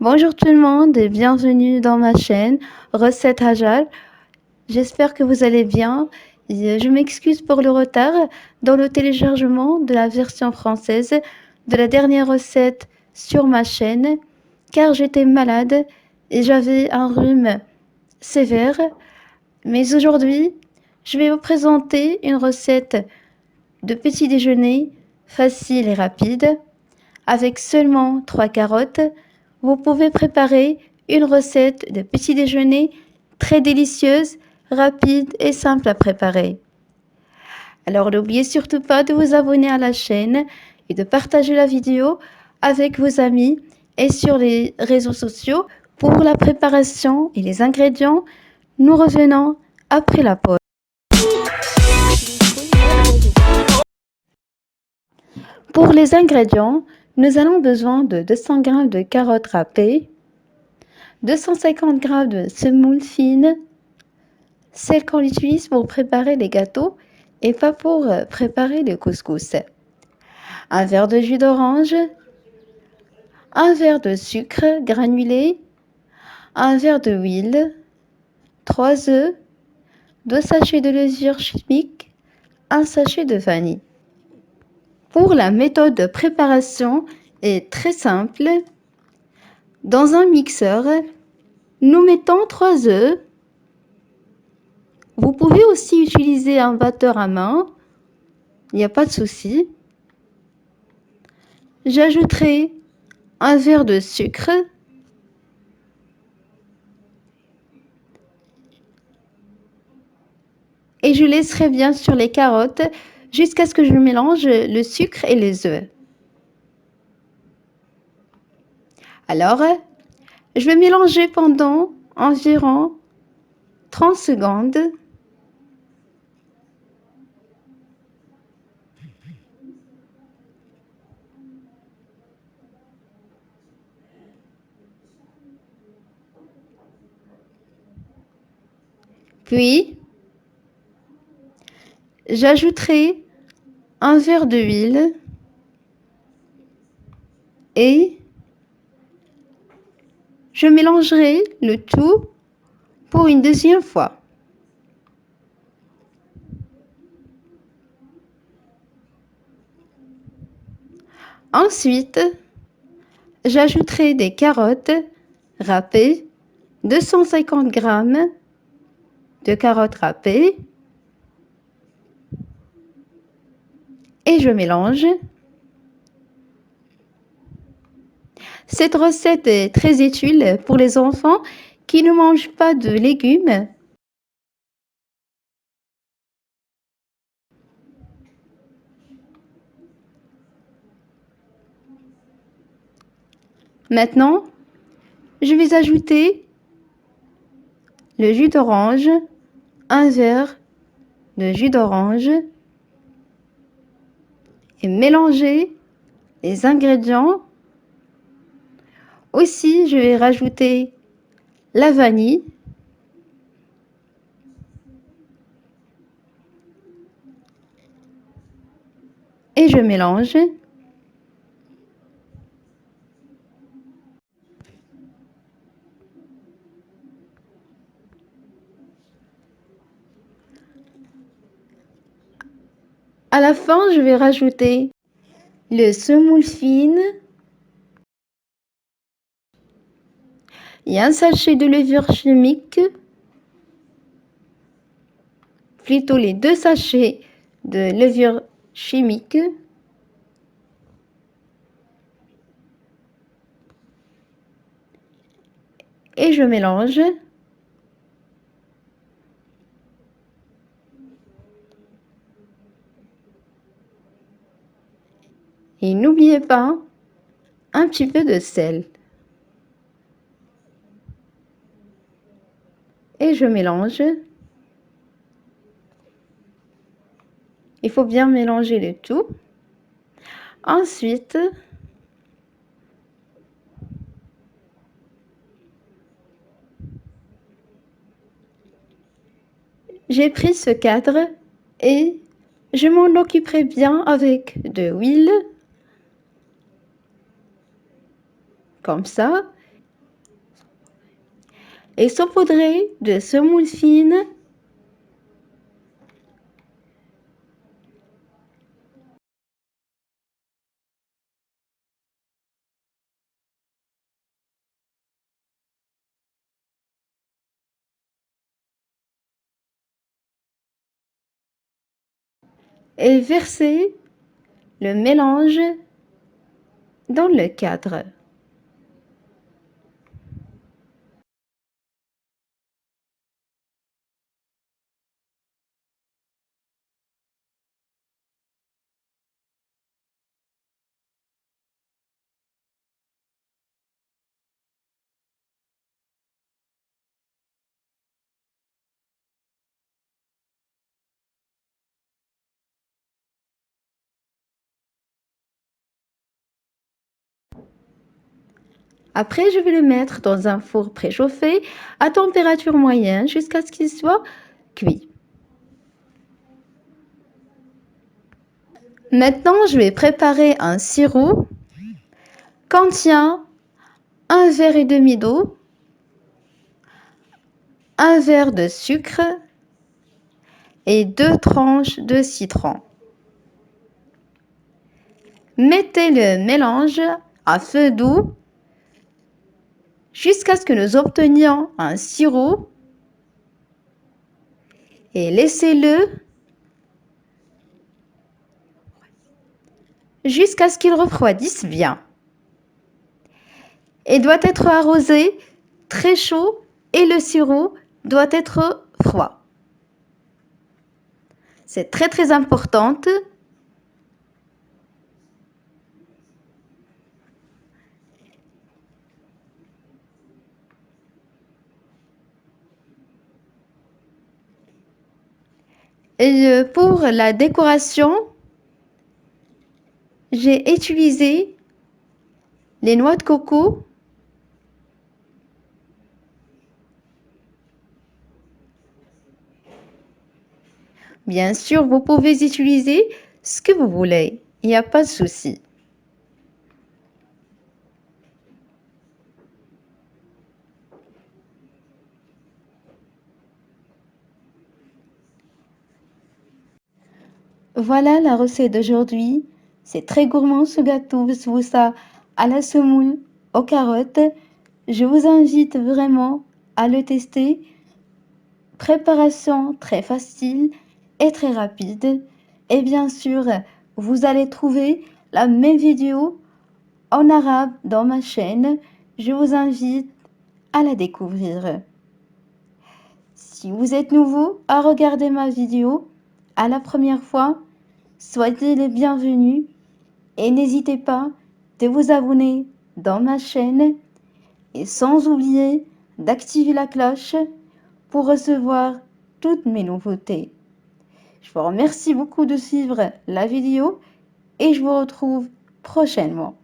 Bonjour tout le monde et bienvenue dans ma chaîne Recettes Hajal. J'espère que vous allez bien. Je m'excuse pour le retard dans le téléchargement de la version française de la dernière recette sur ma chaîne car j'étais malade et j'avais un rhume sévère. Mais aujourd'hui, je vais vous présenter une recette de petit déjeuner facile et rapide. Avec seulement 3 carottes, vous pouvez préparer une recette de petit déjeuner très délicieuse, rapide et simple à préparer. Alors n'oubliez surtout pas de vous abonner à la chaîne et de partager la vidéo avec vos amis et sur les réseaux sociaux. Pour la préparation et les ingrédients, nous revenons après la pause. Pour les ingrédients, nous avons besoin de 200 g de carottes râpées, 250 g de semoule fine, celle qu'on utilise pour préparer les gâteaux et pas pour préparer le couscous, un verre de jus d'orange, un verre de sucre granulé, un verre de huile, 3 œufs, 2 sachets de levure chimique, un sachet de vanille. Pour la méthode de préparation est très simple. Dans un mixeur, nous mettons 3 œufs. Vous pouvez aussi utiliser un batteur à main, il n'y a pas de souci. J'ajouterai un verre de sucre, et je laisserai bien sûr les carottes jusqu'à ce que je mélange le sucre et les œufs. Alors, je vais mélanger pendant environ 30 secondes. Puis, j'ajouterai un verre d'huile et je mélangerai le tout pour une deuxième fois. Ensuite, j'ajouterai des carottes râpées, 250 g de carottes râpées, et je mélange. Cette recette est très utile pour les enfants qui ne mangent pas de légumes. Maintenant, je vais ajouter le jus d'orange, un verre de jus d'orange, et mélanger les ingrédients. Aussi, je vais rajouter la vanille et je mélange. À la fin, je vais rajouter le semoule fine et un sachet de levure chimique, plutôt les 2 sachets de levure chimique. Et je mélange. Et n'oubliez pas un petit peu de sel. Et je mélange. Il faut bien mélanger le tout. Ensuite, j'ai pris ce cadre et je m'en occuperai bien avec de l'huile, comme ça. et saupoudrer de semoule fine et verser le mélange dans le cadre. Après, je vais le mettre dans un four préchauffé à température moyenne jusqu'à ce qu'il soit cuit. Maintenant, je vais préparer un sirop contient un verre et demi d'eau, un verre de sucre et 2 tranches de citron. Mettez le mélange à feu doux jusqu'à ce que nous obtenions un sirop et laissez-le jusqu'à ce qu'il refroidisse bien. Il doit être arrosé très chaud et le sirop doit être froid. C'est très important. Et pour la décoration, j'ai utilisé les noix de coco, bien sûr, vous pouvez utiliser ce que vous voulez, il n'y a pas de souci. Voilà la recette d'aujourd'hui. C'est très gourmand ce gâteau samoussa à la semoule aux carottes. Je vous invite vraiment à le tester. Préparation très facile et très rapide. Et bien sûr, vous allez trouver la même vidéo en arabe dans ma chaîne. Je vous invite à la découvrir. Si vous êtes nouveau à regarder ma vidéo à la première fois, soyez les bienvenus et n'hésitez pas de vous abonner dans ma chaîne et sans oublier d'activer la cloche pour recevoir toutes mes nouveautés. Je vous remercie beaucoup de suivre la vidéo et je vous retrouve prochainement.